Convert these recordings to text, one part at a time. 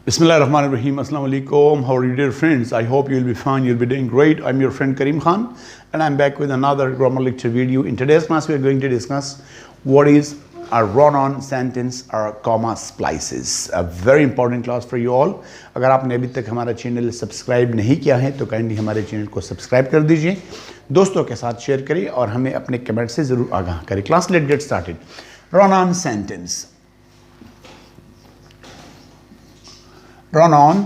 Bismillahirrahmanirrahim. Assalamu alaikum. How are you, dear friends? I hope you'll be fine. You'll be doing great. I'm your friend Karim Khan, and I'm back with another grammar lecture video. In today's class, we are going to discuss what is a run-on sentence or comma splices. A very important class for you all. अगर आपने अभी तक हमारा channel subscribe नहीं किया है तो kindly हमारे चैनल को सब्सक्राइब कर दीजिए, दोस्तों के साथ शेयर करिए और हमें अपने कमेंट से ज़रूर आगाह करें. Class let get started. Run-on sentence. Run-on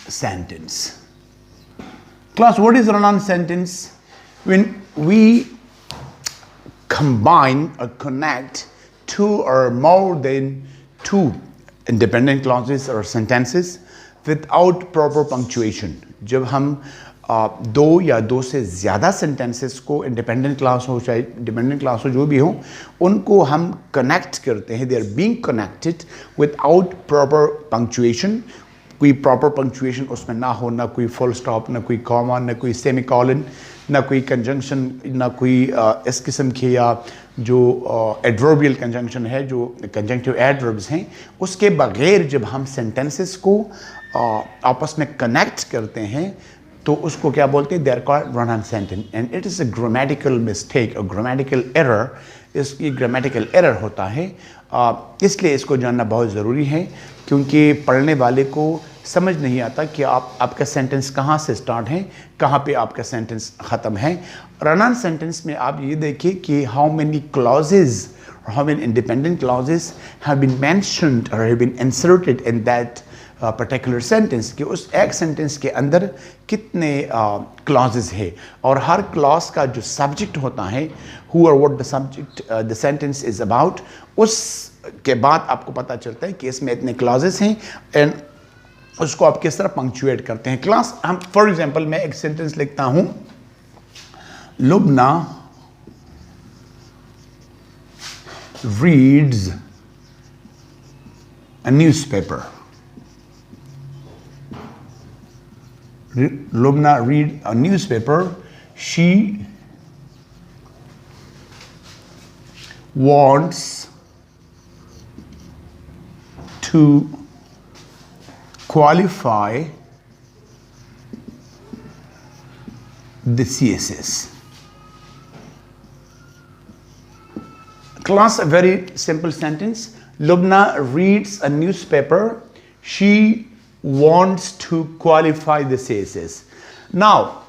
sentence. Class, what is run-on sentence? When we combine or connect two or more than two independent clauses or sentences without proper punctuation. जब हम दो या दो से ज़्यादा sentences को independent clause हो चाहे dependent clause हो जो भी हो, उनको हम connect करते हैं. They are being connected without proper punctuation. कोई प्रॉपर पंक्चुएशन उसमें ना हो, ना कोई फुल स्टॉप, ना कोई कॉमा, ना कोई सेमीकोलन, ना कोई कंजंक्शन, ना कोई इस किस्म के या जो एडवर्बियल कंजंक्शन है, जो कंजंक्टिव एडवर्ब्स हैं, उसके बगैर जब हम सेंटेंसेस को आपस में कनेक्ट करते हैं तो उसको क्या बोलते हैं? They are called run on sentence. And it is a grammatical mistake और ग्रामेटिकल एरर. इसकी ग्रामेटिकल एरर होता है, इसलिए इसको जानना बहुत ज़रूरी है क्योंकि पढ़ने वाले को समझ नहीं आता कि आपका सेंटेंस कहाँ से स्टार्ट है, कहाँ पे आपका सेंटेंस ख़त्म है. रन ऑन सेंटेंस में आप ये देखिए कि how many clauses, how many independent clauses have been mentioned और have been inserted in that particular sentence, कि उस एक सेंटेंस के अंदर कितने क्लॉजेज है और हर क्लॉज का जो सब्जेक्ट होता है, हु और what the subject the sentence is about, उसके बाद आपको पता चलता है कि इसमें इतने क्लॉजेस हैं एंड उसको आप किस तरह पंक्चुएट करते हैं. क्लास, हम फॉर एग्जांपल मैं एक सेंटेंस लिखता हूं, Lubna reads a newspaper. Lubna read a newspaper. She wants to qualify the CSS. Class, a very simple sentence. Lubna reads a newspaper. She wants to qualify the CSS. Now,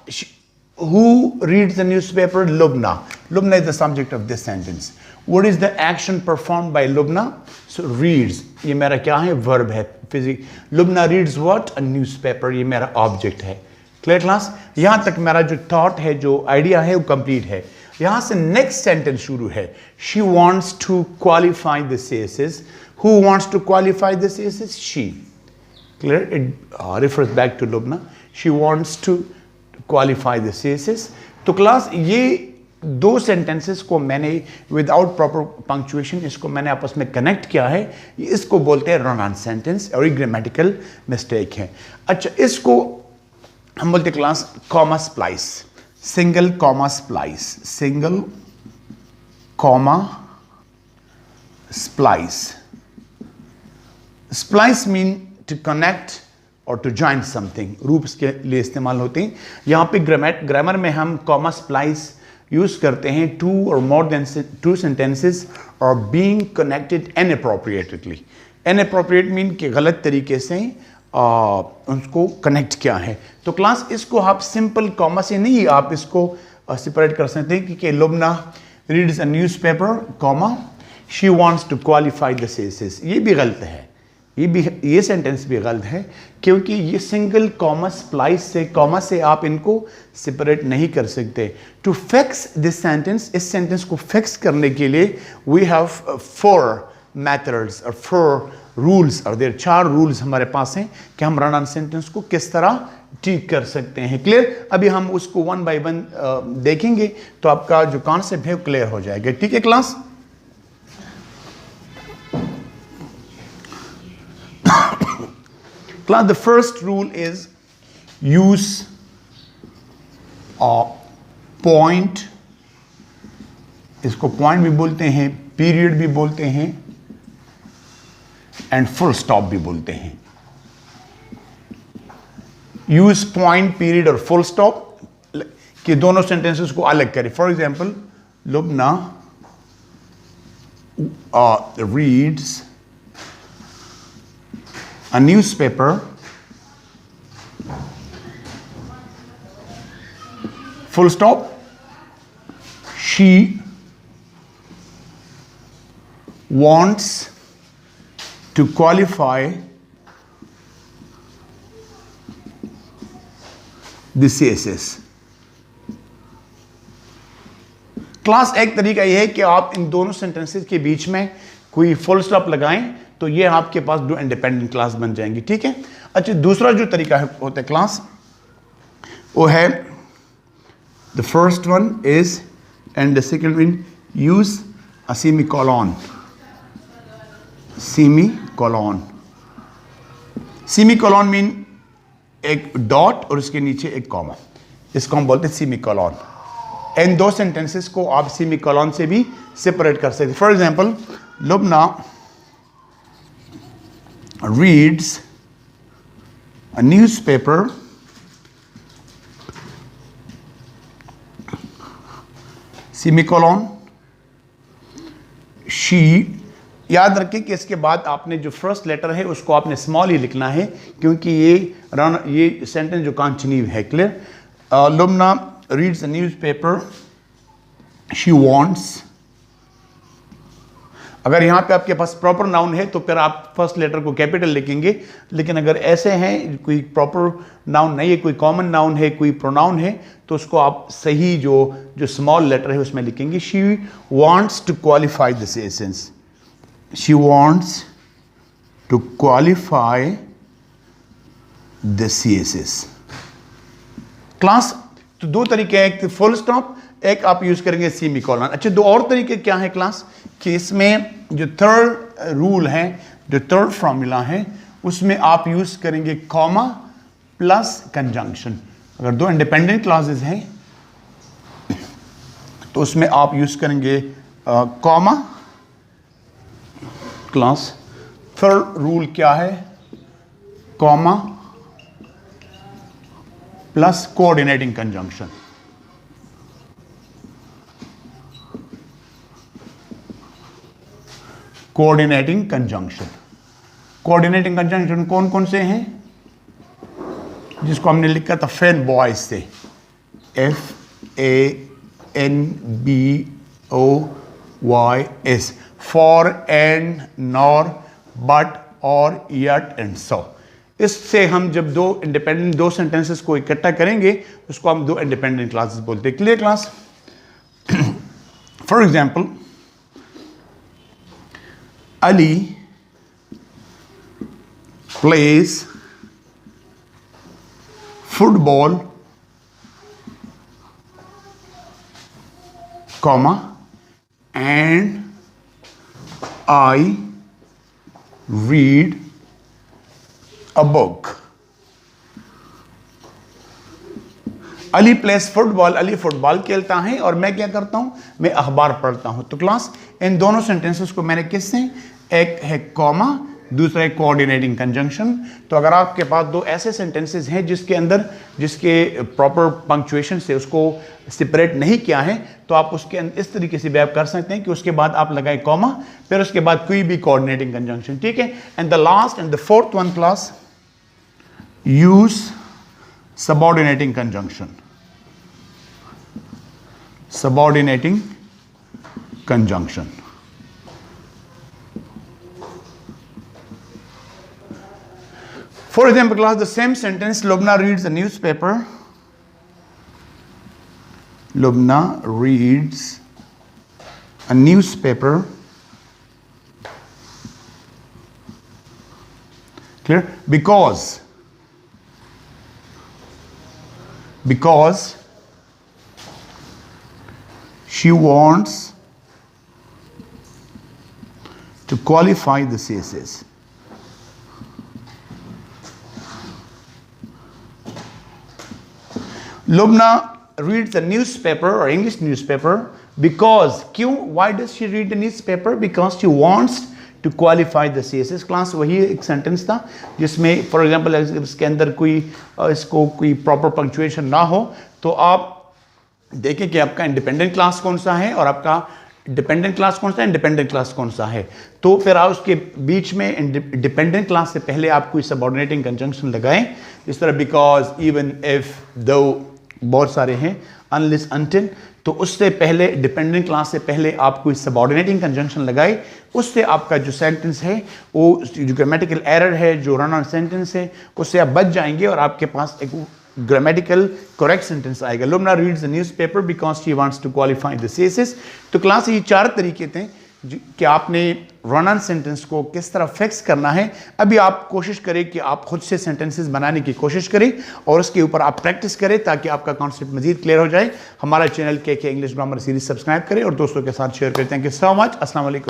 who reads the newspaper? Lubna. Lubna is the subject of this sentence. What is the action performed by Lubna? So, reads. ये मेरा क्या है? Verb है. Lubna reads what? A newspaper. ये मेरा object है. Clear class? यहाँ तक मेरा जो thought है, जो idea है, वो complete है. यहाँ से next sentence शुरू है. She wants to qualify the CSS. Who wants to qualify the CSS? She. Clear? It refers back to Lubna. She wants to qualify the CSS. तो क्लास, ये दो सेंटेंसेस को मैंने विदाउट प्रॉपर पंक्चुएशन इसको मैंने आपस में कनेक्ट किया है, इसको बोलते हैं रन ऑन सेंटेंस और ये ग्रामेटिकल मिस्टेक है. अच्छा, इसको हम बोलते हैं class comma splice. Single comma splice. Single comma splice. Splice mean to connect or to join something. रूप्स के लिए इस्तेमाल होते हैं. यहाँ पे ग्रामर में हम कॉमा स्प्लाइस यूज करते हैं. टू और मोर देन टू सेंटेंसेस और being connected inappropriately. Inappropriate mean कि गलत तरीके से उनको कनेक्ट किया है. तो क्लास, इसको आप सिंपल कॉमा से नहीं आप इसको सेपरेट कर सकते हैं कि Lubna reads a newspaper comma she wants to qualify the CSS. ये भी गलत है. ये सेंटेंस भी गलत है क्योंकि ये सिंगल कॉमा स्प्लाइस से, कॉमा से आप इनको सेपरेट नहीं कर सकते. टू फिक्स दिस सेंटेंस, इस सेंटेंस को फिक्स करने के लिए वी हैव 4 मेथड्स और 4 रूल्स. और देयर 4 रूल्स हमारे पास हैं कि हम रन ऑन सेंटेंस को किस तरह ठीक कर सकते हैं. क्लियर? अभी हम उसको 1 by 1 देखेंगे तो आपका जो कॉन्सेप्ट है वो क्लियर हो जाएगा. ठीक है class? Class, the first rule is use a point. इसको point भी बोलते हैं, period भी बोलते हैं एंड फुल स्टॉप भी बोलते हैं. यूज पॉइंट, पीरियड और फुल स्टॉप कि दोनों सेंटेंसेस को अलग करें. For example, Lubna reads a newspaper, full stop. She wants to qualify the CSS. Class एक तरीका यह है कि आप इन दोनों सेंटेंसेस के बीच में कोई फुल स्टॉप लगाएं तो ये आपके पास दो इंडिपेंडेंट क्लास बन जाएंगी. ठीक है. अच्छा, दूसरा जो तरीका है होता है क्लास, वो है the first one is and the second one use a semicolon. Semicolon mean एक डॉट और उसके नीचे एक कॉमा, इसको हम बोलते हैं सेमीकोलन. इन दो सेंटेंसेस को आप सेमीकोलन से भी सेपरेट कर सकते. For example, Lubna reads a newspaper semicolon she. याद रखें कि इसके बाद आपने जो फर्स्ट लेटर है उसको आपने स्मॉल ही लिखना है क्योंकि ये सेंटेंस जो कंटिन्यू है. Clear. Lubna reads a newspaper, she wants. अगर यहां पे आपके पास प्रॉपर नाउन है तो फिर आप फर्स्ट लेटर को कैपिटल लिखेंगे, लेकिन अगर ऐसे हैं कोई प्रॉपर नाउन नहीं है, कोई कॉमन नाउन है, कोई प्रोनाउन है, तो उसको आप सही जो स्मॉल लेटर है उसमें लिखेंगे. she wants to qualify this essence. she wants to qualify the CSS. Class तो दो तरीके हैं, एक फुल स्टॉप, एक आप यूज करेंगे सेमीकोलन. अच्छा, दो और तरीके क्या है क्लास कि इसमें जो थर्ड रूल है, जो थर्ड फॉर्मूला है, उसमें आप यूज करेंगे कॉमा प्लस कंजंक्शन. अगर दो इंडिपेंडेंट क्लॉजेज हैं तो उसमें आप यूज करेंगे कॉमा. क्लास थर्ड रूल क्या है? Comma plus coordinating conjunction. Coordinating conjunction. Coordinating conjunction कौन कौन से हैं? जिसको हमने लिखा था फैन बॉयज से, FANBOYS, for, and, nor, but, और, यट एंड सो. इससे हम जब दो सेंटेंसेस को इकट्ठा करेंगे उसको हम दो इंडिपेंडेंट क्लासेस बोलते हैं. Clear class. For example, Ali plays football, comma, and I read a book. Ali plays football, Ali football खेलता है और मैं क्या करता हूं? मैं अखबार पढ़ता हूं. तो क्लास इन दोनों सेंटेंसेस को मैंने किससे, एक है कॉमा, दूसरा है कोऑर्डिनेटिंग कंजंक्शन. तो अगर आपके पास दो ऐसे सेंटेंसेस हैं जिसके प्रॉपर पंक्चुएशन से उसको सेपरेट नहीं किया है, तो आप उसके इस तरीके से भी कर सकते हैं कि उसके बाद आप लगाए कॉमा, फिर उसके बाद कोई भी कोऑर्डिनेटिंग कंजंक्शन. ठीक है. And the last and the fourth one class, use subordinating conjunction. Subordinating conjunction. For example, class, the same sentence, Lubna reads a newspaper. Lubna reads a newspaper. Clear? Because she wants to qualify the CSS. Lubna reads the newspaper or English newspaper because, why does she read the newspaper? Because she wants to qualify the CSS class. वही एक sentence था जिसमें for example इसके अंदर कोई इसको कोई proper punctuation ना हो तो आप देखें कि आपका इंडिपेंडेंट क्लास कौन सा है और आपका डिपेंडेंट क्लास कौन सा है, इंडिपेंडेंट क्लास कौन सा है। तो फिर आप उसके बीच में डिपेंडेंट क्लास से पहले आप कोई सबऑर्डिनेटिंग कंजंक्शन लगाएं इस तरह, बिकॉज, इवन, इफ, दो, बहुत सारे हैं, अनलेस, अनटिल। तो उससे पहले डिपेंडेंट क्लास से पहले आप कोई सबऑर्डिनेटिंग कंजंक्शन लगाए, उससे आपका जो सेंटेंस है वो जो ग्रामेटिकल एरर है, जो रन ऑन सेंटेंस है, उससे आप बच जाएंगे और आपके पास एक grammatical correct sentence आएगा। Lumna reads the newspaper because she wants to qualify the CSS। तो क्लास ये 4 तरीके थे कि आपने रन ऑन सेंटेंस को किस तरह फिक्स करना है। अभी आप कोशिश करें कि आप खुद से सेंटेंसेस बनाने की कोशिश करें और उसके ऊपर आप प्रैक्टिस करें ताकि आपका कॉन्सेप्ट मजीद क्लियर हो जाए। हमारा चैनल के इंग्लिश ग्रामर सीरीज सब्सक्राइब करें और दोस्तों के साथ शेयर करें। Thank you so much. अस्सलाम वालेकुम।